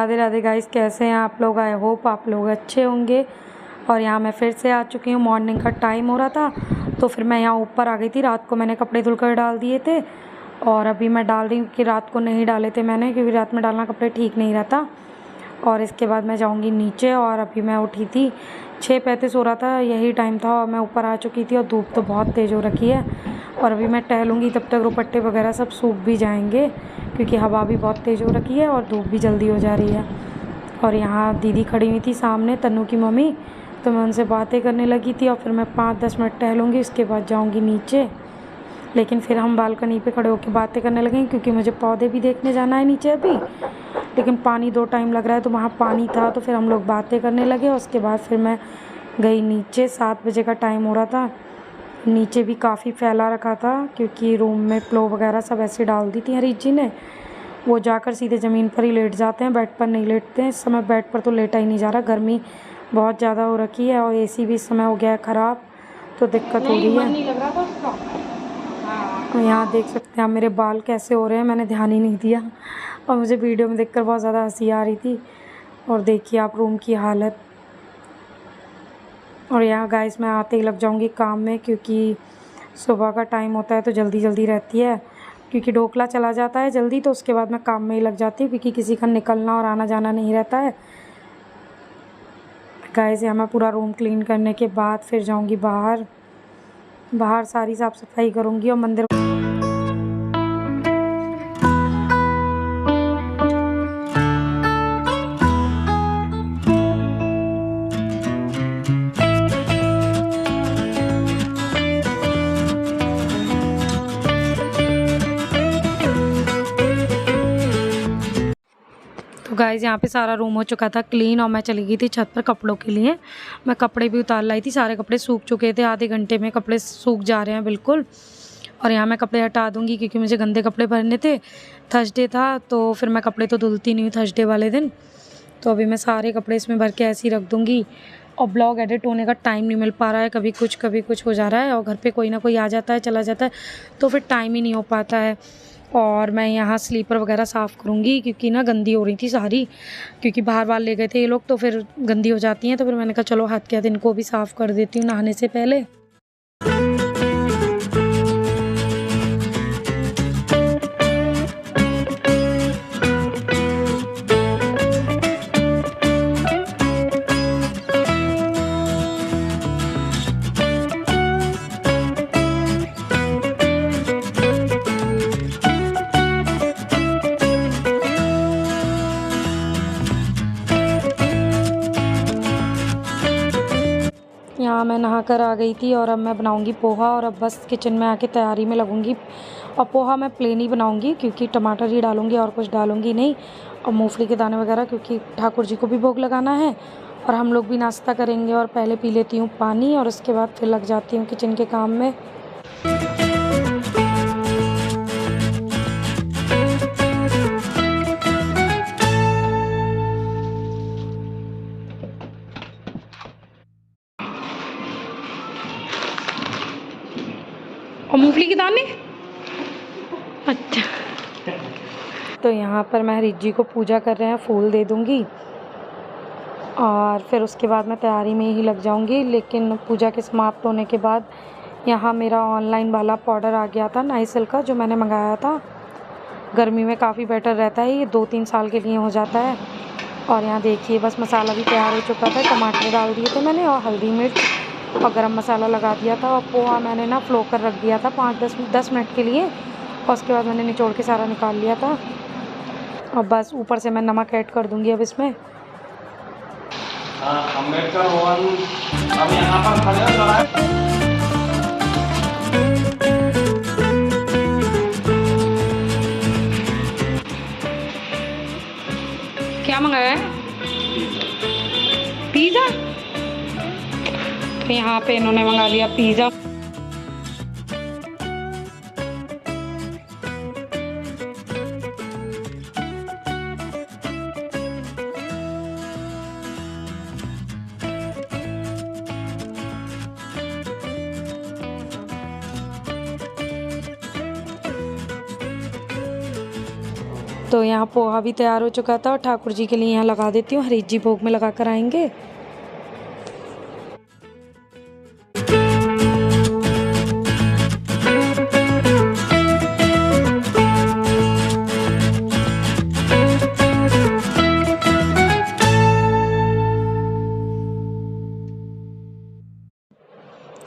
Radhe Radhe guys, कैसे हैं आप लोग। आई होप आप लोग अच्छे होंगे। और यहाँ मैं फिर से आ चुकी हूँ। मॉर्निंग का टाइम हो रहा था तो फिर मैं यहाँ ऊपर आ गई थी। रात को मैंने कपड़े धुलकर डाल दिए थे और अभी मैं डाल रही हूँ कि रात को नहीं डाले थे मैंने, क्योंकि रात में डालना कपड़े ठीक नहीं रहता। और इसके बाद मैं जाऊँगी नीचे। और अभी मैं उठी थी 6:35 हो रहा था, यही टाइम था और मैं ऊपर आ चुकी थी। और धूप तो बहुत तेज़ हो रखी है और अभी मैं टहलूँगी, तब तक दुपट्टे वगैरह सब सूख भी जाएंगे, क्योंकि हवा भी बहुत तेज़ हो रखी है और धूप भी जल्दी हो जा रही है। और यहाँ दीदी खड़ी हुई थी सामने, तन्नू की मम्मी, तो मैं उनसे बातें करने लगी थी। और फिर मैं 5-10 मिनट टहलूँगी, उसके बाद जाऊँगी नीचे। लेकिन फिर हम बालकनी पे खड़े होकर बातें करने लगे, क्योंकि मुझे पौधे भी देखने जाना है नीचे अभी। लेकिन पानी 2 टाइम लग रहा है, तो वहाँ पानी था तो फिर हम लोग बातें करने लगे। उसके बाद फिर मैं गई नीचे। 7 बजे का टाइम हो रहा था। नीचे भी काफ़ी फैला रखा था, क्योंकि रूम में प्लो वगैरह सब ऐसे डाल दी थी हरीश जी ने। वो जाकर सीधे ज़मीन पर ही लेट जाते हैं, बेड पर नहीं लेटते हैं। इस समय बेड पर तो लेटा ही नहीं जा रहा, गर्मी बहुत ज़्यादा हो रखी है और एसी भी इस समय हो गया है ख़राब, तो दिक्कत हो रही है। नहीं लग रहा था उसका। यहाँ देख सकते हैं आप मेरे बाल कैसे हो रहे हैं, मैंने ध्यान ही नहीं दिया और मुझे वीडियो में देखकर बहुत ज़्यादा हंसी आ रही थी। और देखिए आप रूम की हालत। और यहाँ गाइस मैं आते ही लग जाऊँगी काम में, क्योंकि सुबह का टाइम होता है तो जल्दी जल्दी रहती है, क्योंकि ढोकला चला जाता है जल्दी, तो उसके बाद मैं काम में ही लग जाती हूँ, क्योंकि किसी का निकलना और आना जाना नहीं रहता है। गाइस यहाँ मैं पूरा रूम क्लीन करने के बाद फिर जाऊँगी बाहर। बाहर सारी साफ़ सफाई करूँगी और मंदिर तो गाइज़ यहाँ पे सारा रूम हो चुका था क्लीन और मैं चली गई थी छत पर कपड़ों के लिए। मैं कपड़े भी उतार लाई थी, सारे कपड़े सूख चुके थे, आधे घंटे में कपड़े सूख जा रहे हैं बिल्कुल। और यहाँ मैं कपड़े हटा दूँगी, क्योंकि मुझे गंदे कपड़े भरने थे। थर्सडे था तो फिर मैं कपड़े तो धुलती नहीं हूँ थर्सडे वाले दिन, तो अभी मैं सारे कपड़े इसमें भर के ऐसे ही रख दूँगी। और ब्लॉग एडिट होने का टाइम नहीं मिल पा रहा है, कभी कुछ हो जा रहा है और घर पे कोई ना कोई आ जाता है चला जाता है, तो फिर टाइम ही नहीं हो पाता है। और मैं यहाँ स्लीपर वगैरह साफ़ करूँगी, क्योंकि ना गंदी हो रही थी सारी, क्योंकि बाहर ले गए थे ये लोग, तो फिर गंदी हो जाती हैं। तो फिर मैंने कहा चलो हाथ के हाथ इनको भी साफ़ कर देती हूँ नहाने से पहले। यहाँ मैं नहा कर आ गई थी और अब मैं बनाऊंगी पोहा, और अब बस किचन में आके तैयारी में लगूंगी। और पोहा मैं प्लेन ही बनाऊंगी, क्योंकि टमाटर ही डालूंगी और कुछ डालूंगी नहीं, और मूंगफली के दाने वगैरह, क्योंकि ठाकुर जी को भी भोग लगाना है और हम लोग भी नाश्ता करेंगे। और पहले पी लेती हूँ पानी और उसके बाद फिर लग जाती हूँ किचन के काम में। और मूंगफली के दाने, अच्छा। तो यहाँ पर मैं हरीश जी को पूजा कर रहे हैं, फूल दे दूँगी और फिर उसके बाद मैं तैयारी में ही लग जाऊँगी। लेकिन पूजा के समाप्त होने के बाद यहाँ मेरा ऑनलाइन वाला पाउडर आ गया था नाइसिल का, जो मैंने मंगाया था। गर्मी में काफ़ी बेटर रहता है, ये 2-3 साल के लिए हो जाता है। और यहाँ देखिए बस मसाला भी तैयार हो चुका था, टमाटर डाल दिए थे मैंने और हल्दी मिर्च और गरम मसाला लगा दिया था। और पोहा मैंने ना फ्लो कर रख दिया था 5-10 मिनट के लिए, और उसके बाद मैंने निचोड़ के सारा निकाल लिया था। और बस ऊपर से मैं नमक ऐड कर दूंगी अब इसमें। अम्बेडकर भवन अब यहाँ पर खड़े हो। क्या मंगाया है? पिज़्ज़ा। तो यहाँ पे इन्होंने मंगा लिया पिज़्ज़ा। तो यहाँ पोहा भी तैयार हो चुका था और ठाकुर जी के लिए यहाँ लगा देती हूँ, हरीश जी भोग में लगा कर आएंगे।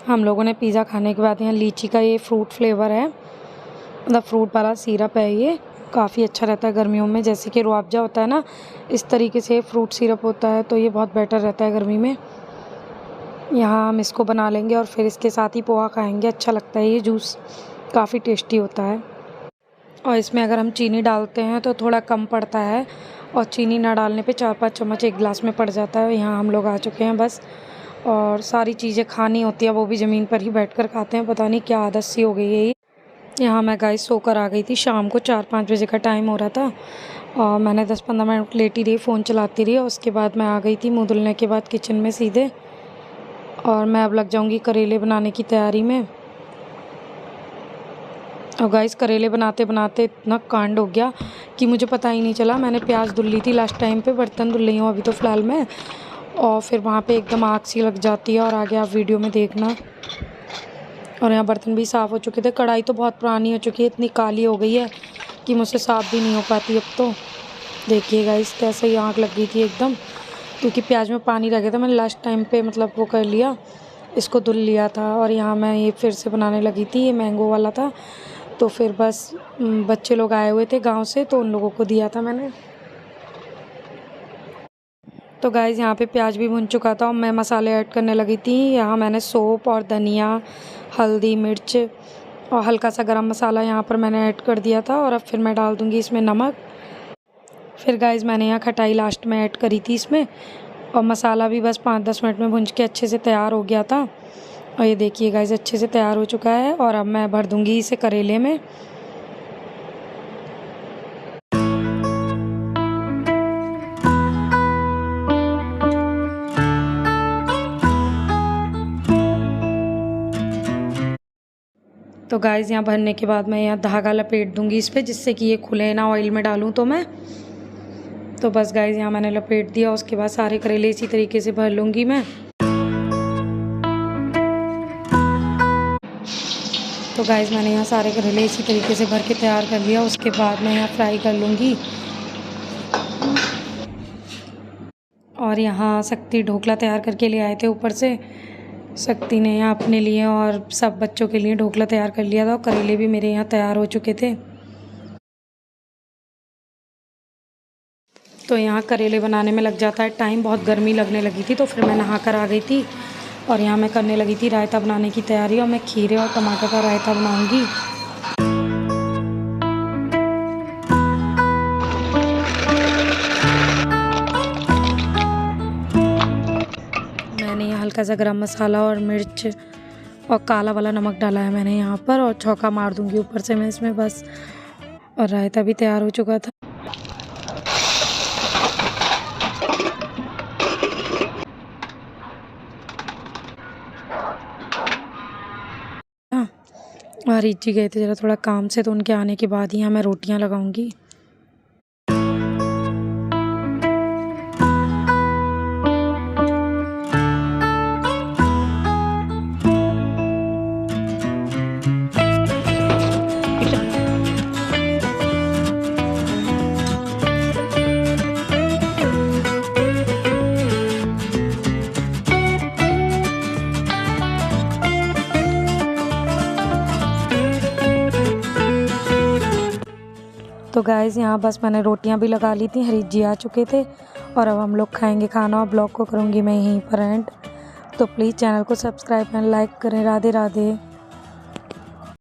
हम लोगों ने पिज़्ज़ा खाने के बाद यहाँ लीची का ये फ्रूट फ्लेवर है, मतलब फ्रूट वाला सिरप है, ये काफ़ी अच्छा रहता है गर्मियों में। जैसे कि रुअफ़ज़ा होता है ना, इस तरीके से फ्रूट सिरप होता है, तो ये बहुत बेटर रहता है गर्मी में। यहाँ हम इसको बना लेंगे और फिर इसके साथ ही पोहा खाएंगे। अच्छा लगता है ये जूस, काफ़ी टेस्टी होता है। और इसमें अगर हम चीनी डालते हैं तो थोड़ा कम पड़ता है, और चीनी ना डालने पे 4-5 चम्मच एक गिलास में पड़ जाता है। यहाँ हम लोग आ चुके हैं बस, और सारी चीज़ें खानी होती है वो भी ज़मीन पर ही बैठकर खाते हैं। पता नहीं क्या आदत सी हो गई है ये। यहाँ मैं गाइस सोकर आ गई थी, शाम को 4-5 बजे का टाइम हो रहा था, और मैंने 10-15 मिनट लेटी रही, फ़ोन चलाती रही, और उसके बाद मैं आ गई थी मुँह धुलने के बाद किचन में सीधे। और मैं अब लग जाऊँगी करेले बनाने की तैयारी में। और गाइस करेले बनाते बनाते इतना कांड हो गया कि मुझे पता ही नहीं चला। मैंने प्याज धुल ली थी लास्ट टाइम पे, बर्तन धुल रही हूँ अभी तो फ़िलहाल मैं, और फिर वहाँ पे एकदम आग सी लग जाती है, और आगे आप वीडियो में देखना। और यहाँ बर्तन भी साफ़ हो चुके थे। कढ़ाई तो बहुत पुरानी हो चुकी है, इतनी काली हो गई है कि मुझसे साफ़ भी नहीं हो पाती अब तो। देखिए गाइस कैसे ही आग लग गई थी एकदम, क्योंकि प्याज में पानी रह गया था। मैंने लास्ट टाइम पे मतलब वो कर लिया, इसको धुल लिया था। और यहाँ मैं ये फिर से बनाने लगी थी, ये मैंगो वाला था, तो फिर बस बच्चे लोग आए हुए थे गाँव से, तो उन लोगों को दिया था मैंने। तो गाइज़ यहाँ पे प्याज भी भुन चुका था और मैं मसाले ऐड करने लगी थी। यहाँ मैंने सौंफ और धनिया, हल्दी, मिर्च और हल्का सा गरम मसाला यहाँ पर मैंने ऐड कर दिया था, और अब फिर मैं डाल दूँगी इसमें नमक। फिर गाइज़ मैंने यहाँ खटाई लास्ट में ऐड करी थी इसमें, और मसाला भी बस 5-10 मिनट में भुन के अच्छे से तैयार हो गया था। और ये देखिए गाइज़ अच्छे से तैयार हो चुका है, और अब मैं भर दूँगी इसे करेले में। तो गाइज़ यहाँ भरने के बाद मैं यहाँ धागा लपेट दूँगी इस पर, जिससे कि ये खुले ना ऑयल में डालूँ तो मैं। तो बस गाइज़ यहाँ मैंने लपेट दिया, उसके बाद सारे करेले इसी तरीके से भर लूँगी मैं। तो गाइज़ मैंने यहाँ सारे करेले इसी तरीके से भर के तैयार कर लिया। उसके बाद मैं यहाँ फ्राई कर लूँगी। और यहाँ शक्ति ढोकला तैयार करके ले आए थे ऊपर से। शक्ति ने यहाँ अपने लिए और सब बच्चों के लिए ढोकला तैयार कर लिया था, और करेले भी मेरे यहाँ तैयार हो चुके थे। तो यहाँ करेले बनाने में लग जाता है टाइम, बहुत गर्मी लगने लगी थी, तो फिर मैं नहा कर आ गई थी। और यहाँ मैं करने लगी थी रायता बनाने की तैयारी, और मैं खीरे और टमाटर का रायता बनाऊँगी। मैंने यहाँ हल्का सा गरम मसाला और मिर्च और काला वाला नमक डाला है मैंने यहाँ पर, और छौंका मार दूँगी ऊपर से मैं इसमें बस। और रायता भी तैयार हो चुका था। और हरीश जी गए थे ज़रा थोड़ा काम से, तो उनके आने के बाद ही यहाँ मैं रोटियाँ लगाऊंगी। तो गाइज़ यहाँ बस मैंने रोटियां भी लगा ली थी, हरीश जी आ चुके थे, और अब हम लोग खाएंगे खाना, और ब्लॉग को करूँगी मैं यहीं पर एंड। तो प्लीज़ चैनल को सब्सक्राइब एंड लाइक करें। राधे राधे।